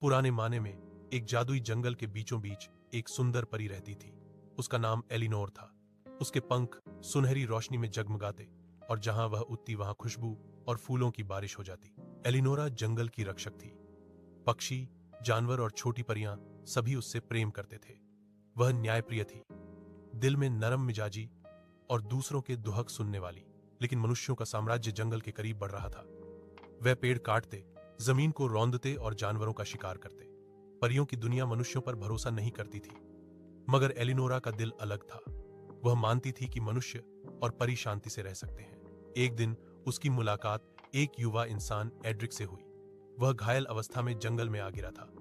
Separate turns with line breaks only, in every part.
पुराने माने में एक जादुई जंगल के बीचों बीच एक सुंदर परी रहती थी। उसका नाम एलिनोर था। उसके पंख सुनहरी रोशनी में जगमगाते और जहां वह उड़ती वहां खुशबू और फूलों की बारिश हो जाती। एलिनोरा जंगल की रक्षक थी। पक्षी, जानवर और छोटी परियां सभी उससे प्रेम करते थे। वह न्यायप्रिय थी, दिल में नरम मिजाजी और दूसरों के दुहक सुनने वाली। लेकिन मनुष्यों का साम्राज्य जंगल के करीब बढ़ रहा था। वह पेड़ काटते, जमीन को रौंदते और जानवरों का शिकार करते। परियों की दुनिया मनुष्यों पर भरोसा नहीं करती थी, मगर एलिनोरा का दिल अलग था। वह मानती थी कि मनुष्य और परी शांति से रह सकते हैं। एक दिन उसकी मुलाकात एक युवा इंसान एड्रिक से हुई। वह घायल अवस्था में जंगल में आ गिरा था।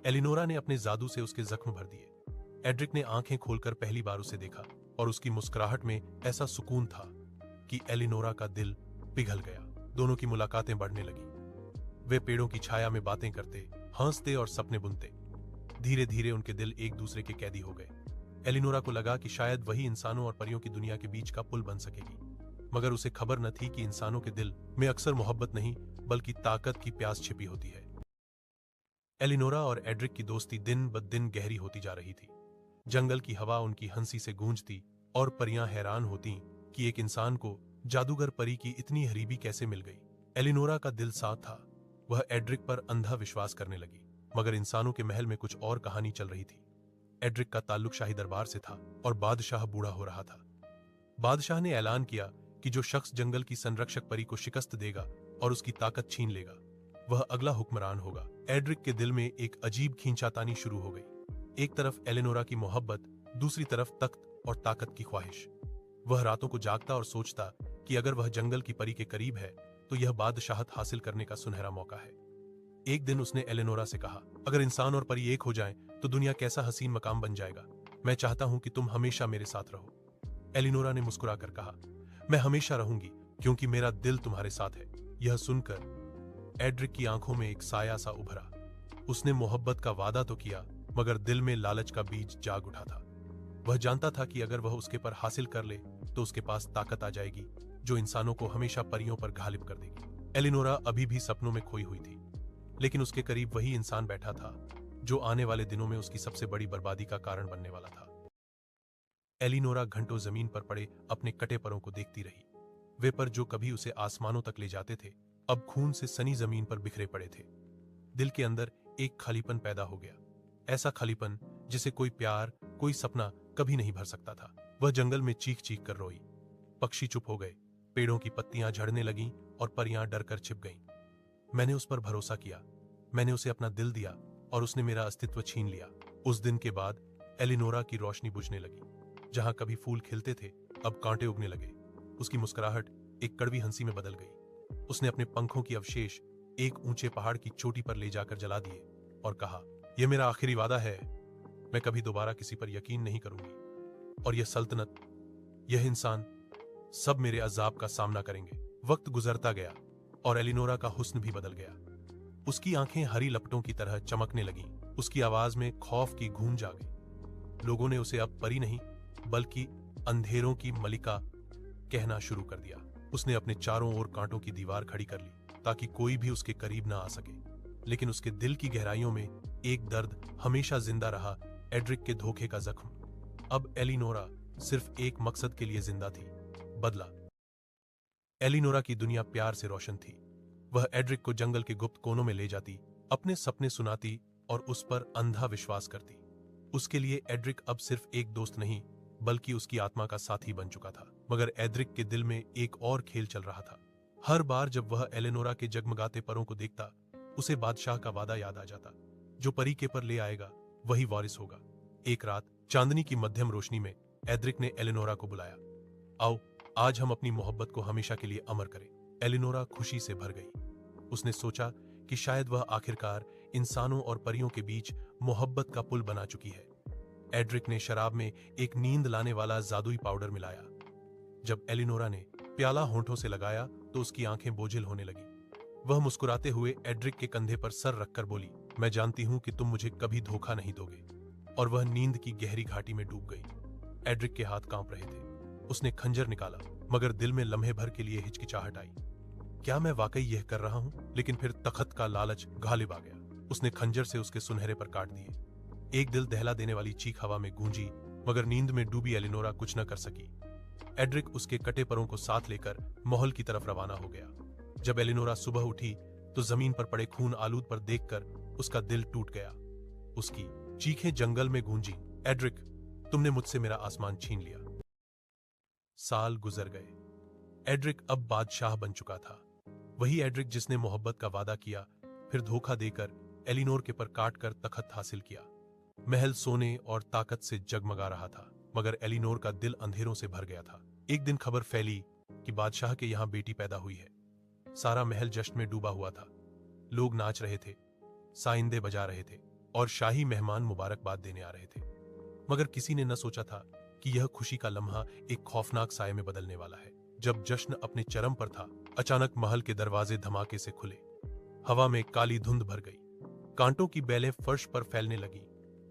एलिनोरा ने अपने जादू से उसके जख्म भर दिए। एड्रिक ने आंखें खोलकर पहली बार उसे देखा और उसकी मुस्कुराहट में ऐसा सुकून था कि एलिनोरा का दिल पिघल गया। दोनों की मुलाकातें बढ़ने लगी। वे पेड़ों की छाया में बातें करते, हंसते और सपने बुनते। धीरे धीरे उनके दिल एक दूसरे के कैदी हो गए। एलिनोरा को लगा कि शायद वही इंसानों और परियों की दुनिया के बीच का पुल बन सकेगी, मगर उसे खबर न थी कि इंसानों के दिल में अक्सर मोहब्बत नहीं बल्कि ताकत की प्यास छिपी होती है। एलिनोरा और एड्रिक की दोस्ती दिन ब दिन गहरी होती जा रही थी। जंगल की हवा उनकी हंसी से गूंजती और परियां हैरान होती कि एक इंसान को जादूगर परी की इतनी करीबी कैसे मिल गई। एलिनोरा का दिल साफ था। वह एड्रिक पर अंधा विश्वास करने लगी, मगर इंसानों के महल में कुछ और कहानी चल रही थी। एड्रिक का ताल्लुक शाही दरबार से था और बादशाह बूढ़ा हो रहा था। बादशाह ने ऐलान किया कि जो शख्स जंगल की संरक्षक परी को शिकस्त देगा और उसकी ताकत छीन लेगा, वह अगला हुक्मरान होगा। एड्रिक के दिल में एक अजीब खींचातानी शुरू हो गई। एक तरफ एलिनोरा की मोहब्बत, दूसरी तरफ तख्त और ताकत की ख्वाहिश। वह रातों को जागता और सोचता कि अगर वह जंगल की परी के करीब है तो यह बादशाहत हासिल करने का सुनहरा मौका है। एक दिन उसने एलिनोरा से कहा, अगर इंसान और परी एक हो जाएं तो दुनिया कैसा हसीन मकाम बन जाएगा। मैं चाहता हूं कि तुम हमेशा मेरे साथ रहो। एलिनोरा ने मुस्कुराकर कहा, मैं हमेशा रहूंगी क्योंकि मेरा दिल तुम्हारे साथ है। यह सुनकर एड्रिक की आंखों में एक साया सा उभरा। उसने मोहब्बत का वादा तो किया, मगर दिल में लालच का बीज जाग उठा था। वह जानता था कि अगर वह उसके पर हासिल कर ले तो उसके पास ताकत आ जाएगी जो इंसानों को हमेशा परियों पर गालिब कर देगी। एलिनोरा अभी भी सपनों में खोई हुई थी, लेकिन उसके करीब वही इंसान बैठा था जो आने वाले दिनों में उसकी सबसे बड़ी बर्बादी का कारण बनने वाला था। एलिनोरा घंटों जमीन पर पड़े अपने कटे परों को देखती रही। वे पर जो कभी उसे आसमानों तक ले जाते थे, अब खून से सनी जमीन पर बिखरे पड़े थे। दिल के अंदर एक खालीपन पैदा हो गया, ऐसा खालीपन जिसे कोई प्यार, कोई सपना कभी नहीं भर सकता था। वह जंगल में चीख चीख कर रोई। पक्षी चुप हो गए, पेड़ों की पत्तियां झड़ने लगीं और परियां डरकर छिप गईं। मैंने उस पर भरोसा किया, मैंने उसे अपना दिल दिया और उसने मेरा अस्तित्व छीन लिया। उस दिन के बाद एलिनोरा की रोशनी बुझने लगी। जहां कभी फूल खिलते थे, अब कांटे उगने लगे। उसकी मुस्कुराहट एक कड़वी हंसी में बदल गई। उसने अपने पंखों की अवशेष एक ऊंचे पहाड़ की चोटी पर ले जाकर जला दिए और कहा, यह मेरा आखिरी वादा है। मैं कभी दोबारा किसी पर यकीन नहीं करूंगी और यह सल्तनत, यह इंसान, सब मेरे अजाब का सामना करेंगे। वक्त गुजरता गया और एलिनोरा का हुस्न भी बदल गया। उसकी आंखें हरी लपटों की तरह चमकने लगीं। उसकी आवाज में खौफ की गूंज आ गई। लोगों ने उसे अब परी नहीं बल्कि अंधेरों की मलिका कहना शुरू कर दिया। उसने अपने चारों ओर कांटों की दीवार खड़ी कर ली ताकि कोई भी उसके करीब ना आ सके। लेकिन उसके दिल की गहराइयों में एक दर्द हमेशा जिंदा रहा, एड्रिक के धोखे का जख्म। अब एलिनोरा सिर्फ एक मकसद के लिए जिंदा थी, बदला। एलिनोरा की दुनिया प्यार से रोशन थी। वह एड्रिक को जंगल के गुप्त कोनों में ले जाती, अपने सपने सुनाती और उस पर अंधा विश्वास करती। उसके लिए एड्रिक अब सिर्फ एक दोस्त नहीं बल्कि उसकी आत्मा का साथी बन चुका था। मगर एड्रिक के दिल में एक और खेल चल रहा था। हर बार जब वह एलिनोरा के जगमगाते परों को देखता, उसे बादशाह का वादा याद आ जाता, जो परी के पर ले आएगा वही वारिस होगा। एक रात चांदनी की मध्यम रोशनी में एड्रिक ने एलिनोरा को बुलाया, आओ आज हम अपनी मोहब्बत को हमेशा के लिए अमर करें। एलिनोरा खुशी से भर गई। उसने सोचा कि शायद वह आखिरकार इंसानों और परियों के बीच मोहब्बत का पुल बना चुकी है। एड्रिक ने शराब में एक नींद लाने वाला जादुई पाउडर मिलाया। जब एलिनोरा ने प्याला होंठों से लगाया तो उसकी आंखें बोझिल होने लगी। वह मुस्कुराते हुए एड्रिक के कंधे पर सर रखकर बोली, मैं जानती हूं कि तुम मुझे कभी धोखा नहीं दोगे। और वह नींद की गहरी घाटी में डूब गई। एड्रिक के हाथ कांप रहे थे। उसने खंजर निकाला, मगर दिल में लम्हे भर के लिए हिचकिचाहट आई। क्या मैं वाकई यह कर रहा हूं? लेकिन फिर तखत का लालच गालिब आ गया। उसने खंजर से उसके सुनहरे पर काट दिए। एक दिल दहला देने वाली चीख हवा में गूंजी, मगर नींद में डूबी एलिनोरा कुछ न कर सकी। एड्रिक उसके कटे परों को साथ लेकर महल की तरफ रवाना हो गया। जब एलिनोरा सुबह उठी तो जमीन पर पड़े खून आलूद पर देखकर उसका दिल टूट गया। उसकी चीखें जंगल में गूंजी, एड्रिक, तुमने मुझसे मेरा आसमान छीन लिया। साल गुजर गए। एड्रिक अब बादशाह बन चुका था। वही एड्रिक जिसने मोहब्बत का वादा किया, फिर धोखा देकर एलिनोर के पर काटकर तखत हासिल किया। महल सोने और ताकत से जगमगा रहा था, मगर एलिनोर का दिल अंधेरों से भर गया था। एक दिन खबर फैली कि बादशाह के यहां बेटी पैदा हुई है। सारा महल जश्न में डूबा हुआ था। लोग नाच रहे थे, साइंदे बजा रहे थे और शाही मेहमान मुबारकबाद देने आ रहे थे। मगर किसी ने न सोचा था कि यह खुशी का लम्हा एक खौफनाक साये में बदलने वाला है। जब जश्न अपने चरम पर था, अचानक महल के दरवाजे धमाके से खुले। हवा में काली धुंध भर गई, कांटों की बेलें फर्श पर फैलने लगी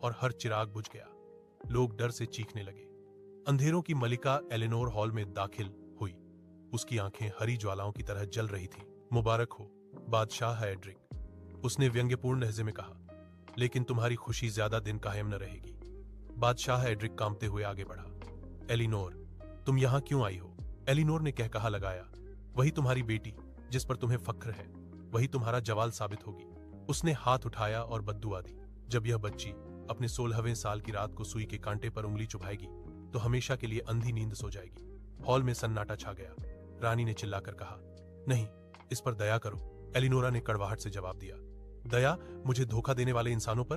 और हर चिराग बुझ गया। लोग डर से चीखने लगे। अंधेरों की मलिका एलिनोर हॉल में दाखिल हुई। उसकी आंखें हरी ज्वालाओं की तरह जल रही थीं। मुबारक हो, बादशाह है एड्रिक, उसने व्यंग्यपूर्ण लहजे में कहा, लेकिन तुम्हारी खुशी ज्यादा दिन कायम न रहेगी। बादशाह एड्रिक कांपते हुए आगे बढ़ा। एलिनोर, तुम यहां क्यों आई हो? एलिनोर ने कह कहा लगाया, वही तुम्हारी बेटी जिस पर तुम्हें फख्र है, वही तुम्हारा जवाल साबित होगी। उसने हाथ उठाया और बद्दुआ दी, जब यह बच्ची अपने 16वें साल की रात को सुई के कांटे पर उंगली चुभाएगी तो हमेशा के लिए अंधी नींद सो जाएगी। हॉल में सन्नाटा छा गया। रानी ने चिल्लाकर कहा, नहीं, इस पर दया करो। एलिनोरा ने कड़वाहट से जवाब दिया, दया मुझे धोखा देने वाले इंसानों पर?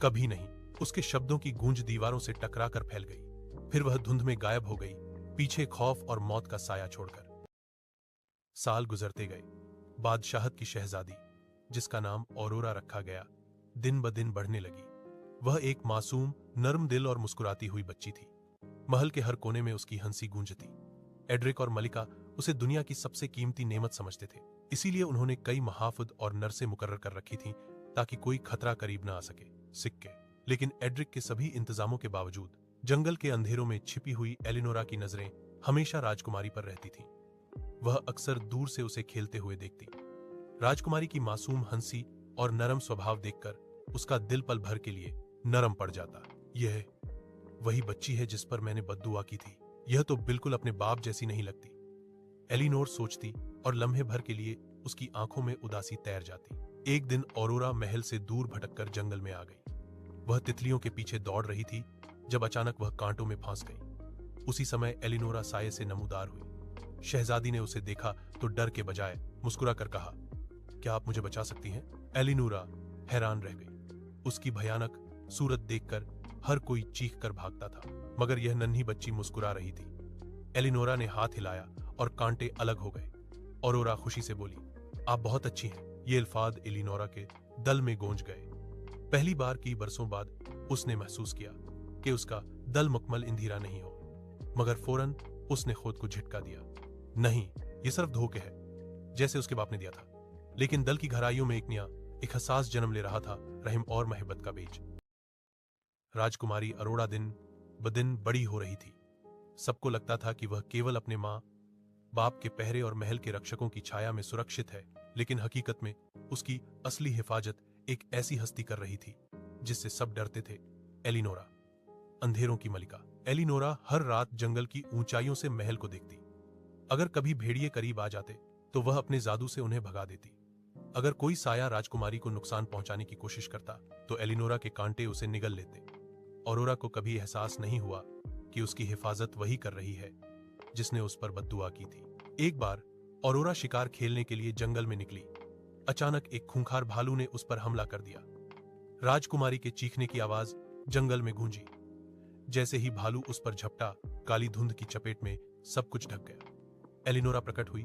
कभी नहीं। उसके शब्दों की गूंज दीवारों से टकराकर फैल गई। फिर वह धुंध में गायब हो गई, पीछे खौफ और मौत का साया छोड़कर। साल गुजरते गए। बादशाहत की शहजादी, जिसका नाम औरोरा रखा गया, दिन ब दिन बढ़ने लगी। वह एक मासूम, नर्म दिल और मुस्कुराती हुई बच्ची थी। महल के हर कोने में उसकी हंसी गूंजती। एड्रिक और मलिका उसे दुनिया की सबसे कीमती नेमत समझते थे। इसीलिए उन्होंने कई महाफिद और नर्सें मुकर्रर कर रखी थीं ताकि कोई खतरा करीब न आ सके। सिक्के। लेकिन एड्रिक के सभी इंतजामों के बावजूद जंगल के अंधेरों में छिपी हुई एलिनोरा की नजरें हमेशा राजकुमारी पर रहती थीं। वह अक्सर दूर से उसे खेलते हुए देखती। राजकुमारी की मासूम हंसी और नरम स्वभाव देखकर उसका दिल पल भर के लिए नरम पड़ जाता। यह वही बच्ची है जिस पर मैंने बद्दुआ की थी। यह तो बिल्कुल अपने बाप जैसी नहीं लगती। एलिनोर सोचती और लम्हे भर के लिए उसकी आंखों में उदासी तैर जाती। एक दिन औरोरा महल से दूर भटककर जंगल में आ गई। वह तितलियों के पीछे दौड़ रही थी जब अचानक वह कांटों में फंस गई। उसी समय एलिनोरा साये से नमूदार हुई। शहजादी ने उसे देखा तो डर के बजाय मुस्कुराकर कहा, क्या आप मुझे बचा सकती हैं? एलिनोरा हैरान रह गई। उसकी भयानक सूरत देखकर हर कोई चीख कर भागता था, मगर यह नन्ही बच्ची मुस्कुरा रही थी। एलिनोरा ने हाथ हिलाया और कांटे अलग हो गए। औरोरा खुशी से बोली, आप बहुत अच्छी हैं। ये अल्फाज एलिनोरा के दल में गूंज गए। पहली बार की बरसों बाद उसने महसूस किया कि उसका दल मुकम्मल इंदिरा नहीं हो, मगर फौरन उसने खुद को झटका दिया, नहीं, ये सिर्फ धोखे है, जैसे उसके बाप ने दिया था। लेकिन दल की गहराइयों में एक नया, एक हसास जन्म ले रहा था, रहम और मोहब्बत का बीज। राजकुमारी अरोड़ा दिन ब दिन बड़ी हो रही थी। सबको लगता था कि वह केवल अपने माँ बाप के पहरे और महल के रक्षकों की छाया में सुरक्षित है, लेकिन हकीकत में उसकी असली हिफाजत एक ऐसी हस्ती कर रही थी जिससे सब डरते थे। एलिनोरा, अंधेरों की मलिका। एलिनोरा हर रात जंगल की ऊंचाइयों से महल को देखती। अगर कभी भेड़िए करीब आ जाते तो वह अपने जादू से उन्हें भगा देती। अगर कोई साया राजकुमारी को नुकसान पहुंचाने की कोशिश करता तो एलिनोरा के कांटे उसे निगल लेते। औरोरा को कभी एहसास नहीं हुआ कि उसकी हिफाजत वही कर रही है जिसने उस पर बद्दुआ की थी। एक बार औरोरा शिकार खेलने के लिए जंगल में निकली। अचानक एक खूंखार भालू ने उस पर हमला कर दिया। राजकुमारी के चीखने की आवाज जंगल में गूंजी। जैसे ही भालू उस पर झपटा, काली धुंध की चपेट में सब कुछ ढक गया। एलिनोरा प्रकट हुई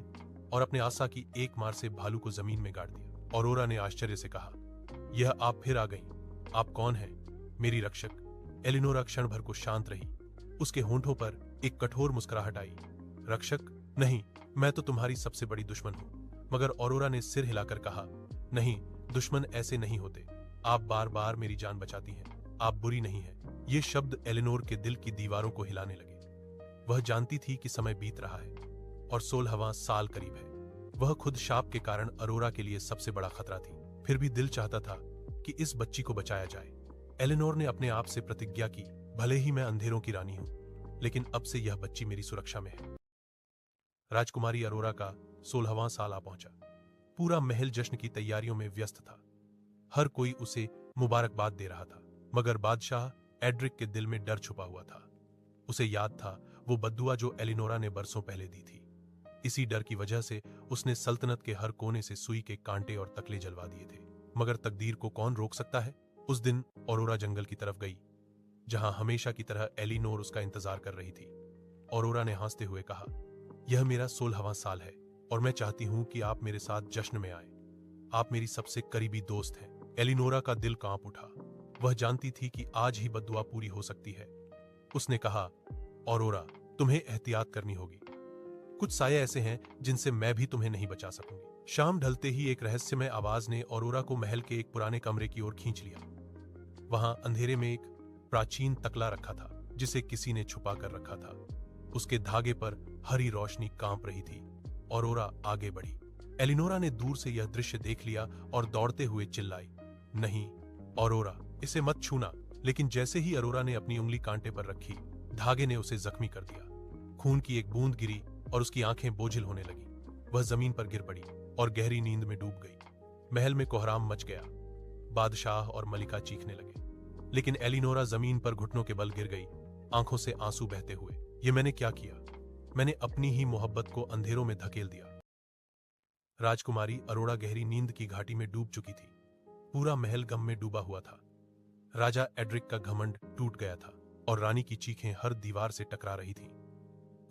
और अपने आसा की एक मार से भालू को जमीन में गाड़ दिया। औरोरा ने आश्चर्य से कहा, यह आप फिर आ गई। आप कौन हैं? मेरी रक्षक। एलिनोरा क्षण भर को शांत रही। उसके होंठों पर एक कठोर मुस्कुराहट आई। रक्षक? नहीं, मैं तो तुम्हारी सबसे बड़ी दुश्मन हूं। मगर औरोरा ने सिर हिलाकर कहा, नहीं, दुश्मन ऐसे नहीं होते। आप बार बार मेरी जान बचाती हैं। आप बुरी नहीं हैं। ये शब्द एलिनोर के दिल की दीवारों को हिलाने लगे। वह जानती थी कि समय बीत रहा है और 16वां साल करीब है। वह खुद शाप के कारण अरोरा के लिए सबसे बड़ा खतरा थी। फिर भी दिल चाहता था कि इस बच्ची को बचाया जाए। एलिनोर ने अपने आप से प्रतिज्ञा की, भले ही मैं अंधेरों की रानी हूं, लेकिन अब से यह बच्ची मेरी सुरक्षा में है। राजकुमारी अरोरा का 16वां साल आ पहुंचा। पूरा महल जश्न की तैयारियों में व्यस्त था। हर कोई उसे मुबारकबाद दे रहा था, मगर बादशाह एड्रिक के दिल में डर छुपा हुआ था। उसे याद था वो बद्दुआ जो एलिनोरा ने बरसों पहले दी थी। इसी डर की वजह से उसने सल्तनत के हर कोने से सुई के कांटे और तकले जलवा दिए थे। मगर तकदीर को कौन रोक सकता है। उस दिन औरोरा जंगल की तरफ गई, जहां हमेशा की तरह एलिनोर उसका इंतजार कर रही थी। औरोरा ने हंसते हुए कहा, यह मेरा 16वां साल है और मैं चाहती हूं कि आप मेरे साथ जश्न में आए। आप मेरी सबसे करीबी दोस्त हैं। एलिनोरा का दिल कांप उठा। वह जानती थी कि आज ही बद्दुआ पूरी हो सकती है। उसने कहा, औरोरा, तुम्हें एहतियात करनी होगी। कुछ साये ऐसे हैं जिनसे मैं भी तुम्हें नहीं बचा सकूंगी। शाम ढलते ही एक रहस्यमय आवाज ने औरोरा को महल के एक पुराने कमरे की ओर खींच लिया। वहां अंधेरे में एक प्राचीन तकला रखा था, जिसे किसी ने छुपा कर रखा था। उसके धागे पर हरी रोशनी कांप रही थी। औरोरा आगे बढ़ी। एलिनोरा ने दूर से यह दृश्य देख लिया और दौड़ते हुए चिल्लाई, नहीं औरोरा, इसे मत छूना। लेकिन जैसे ही अरोरा ने अपनी उंगली कांटे पर रखी, धागे ने उसे जख्मी कर दिया। खून की एक बूंद गिरी और उसकी आंखें बोझिल होने लगी। वह जमीन पर गिर पड़ी और गहरी नींद में डूब गई। महल में कोहराम मच गया। बादशाह और मलिका चीखने लगे, लेकिन एलिनोरा जमीन पर घुटनों के बल गिर गई, आंखों से आंसू बहते हुए। ये मैंने क्या किया? मैंने अपनी ही मोहब्बत को अंधेरों में धकेल दिया। राजकुमारी अरोरा गहरी नींद की घाटी में डूब चुकी थी। पूरा महल गम में डूबा हुआ था। राजा एड्रिक का घमंड टूट गया था और रानी की चीखें हर दीवार से टकरा रही थीं।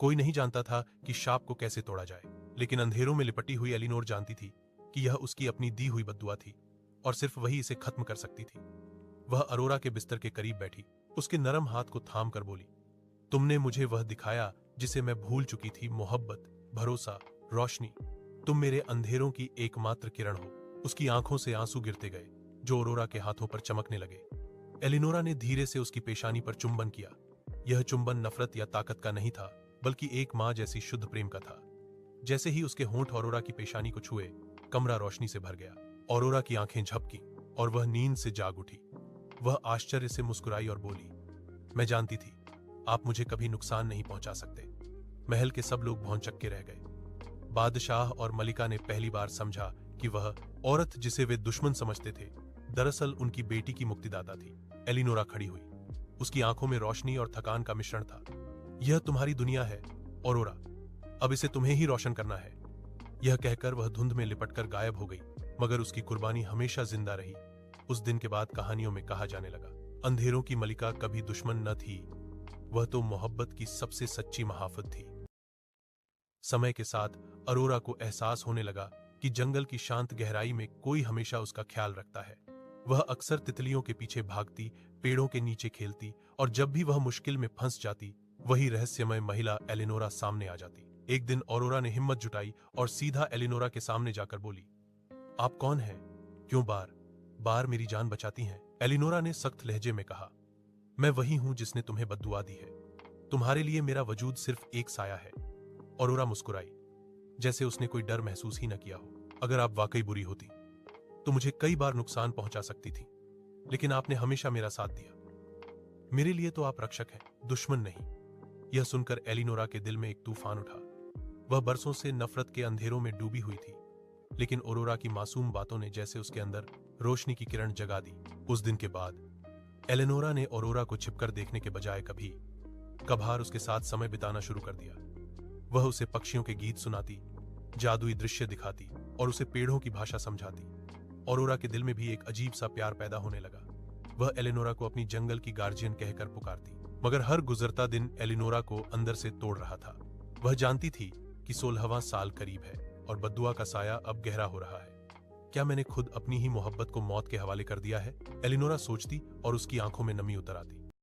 कोई नहीं जानता था कि शाप को कैसे तोड़ा जाए, लेकिन अंधेरों में लिपटी हुई एलिनोर जानती थी कि यह उसकी अपनी दी हुई बद्दुआ थी और सिर्फ वही इसे खत्म कर सकती थी। वह अरोरा के बिस्तर के करीब बैठी, उसके नरम हाथ को थाम कर बोली, तुमने मुझे वह दिखाया जिसे मैं भूल चुकी थी, मोहब्बत, भरोसा, रोशनी। तुम मेरे अंधेरों की एकमात्र किरण हो। उसकी आंखों से आंसू गिरते गए, जो अरोरा के हाथों पर चमकने लगे। एलिनोरा ने धीरे से उसकी पेशानी पर चुंबन किया। यह चुंबन नफरत या ताकत का नहीं था, बल्कि एक मां जैसी शुद्ध प्रेम का था। जैसे ही उसके होंठ अरोरा की पेशानी को छुए, कमरा रोशनी से भर गया। अरोरा की आंखें झपकी और वह नींद से जाग उठी। वह आश्चर्य से मुस्कुराई और बोली, मैं जानती थी आप मुझे कभी नुकसान नहीं पहुंचा सकते। महल के सब लोग भौंचक्के रह गए। बादशाह और मलिका ने पहली बार समझा कि वह औरत जिसे वे दुश्मन समझते थे, दरअसल उनकी बेटी की मुक्तिदाता थी। एलिनोरा खड़ी हुई। उसकी आंखों में रोशनी और थकान का मिश्रण था। यह तुम्हारी दुनिया है औरोरा, अब इसे तुम्हें ही रोशन करना है। यह कहकर वह धुंध में लिपटकर गायब हो गई, मगर उसकी कुर्बानी हमेशा जिंदा रही। उस दिन के बाद कहानियों में कहा जाने लगा, अंधेरों की मलिका कभी दुश्मन न थी, वह तो मोहब्बत की सबसे सच्ची महाफत थी। समय के साथ अरोरा को एहसास होने लगा कि जंगल की शांत गहराई में कोई हमेशा उसका ख्याल रखता है। वह अक्सर तितलियों के पीछे भागती, पेड़ों के नीचे खेलती, और जब भी वह मुश्किल में फंस जाती, वही रहस्यमय महिला एलिनोरा सामने आ जाती। एक दिन अरोरा ने हिम्मत जुटाई और सीधा एलिनोरा के सामने जाकर बोली, आप कौन हैं? क्यों बार बार मेरी जान बचाती हैं? एलिनोरा ने सख्त लहजे में कहा, मैं वही हूं जिसने तुम्हें बद्दुआ दी है। तुम्हारे लिए मेरा वजूद सिर्फ एक साया है। अरोरा मुस्कुराई, जैसे उसने कोई डर महसूस ही न किया हो। अगर आप वाकई बुरी होती तो मुझे कई बार नुकसान पहुंचा सकती थी, लेकिन आपने हमेशा मेरा साथ दिया। मेरे लिए तो आप रक्षक हैं, दुश्मन नहीं। यह सुनकर एलिनोरा के दिल में एक तूफान उठा। वह बरसों से नफरत के अंधेरों में डूबी हुई थी, लेकिन अरोरा की मासूम बातों ने जैसे उसके अंदर रोशनी की किरण जगा दी। उस दिन के बाद एलिनोरा ने अरोरा को छिपकर देखने के बजाय कभी कभार उसके साथ समय बिताना शुरू कर दिया। वह उसे पक्षियों के गीत सुनाती, जादुई दृश्य दिखाती और उसे पेड़ों की भाषा समझाती। अरोरा के दिल में भी एक अजीब सा प्यार पैदा होने लगा। वह एलिनोरा को अपनी जंगल की गार्जियन कहकर पुकारती, मगर हर गुजरता दिन एलिनोरा को अंदर से तोड़ रहा था। वह जानती थी कि 16वां साल करीब है और बद्दुआ का साया अब गहरा हो रहा है। क्या मैंने खुद अपनी ही मोहब्बत को मौत के हवाले कर दिया है? एलिनोरा सोचती और उसकी आंखों में नमी उतर आती।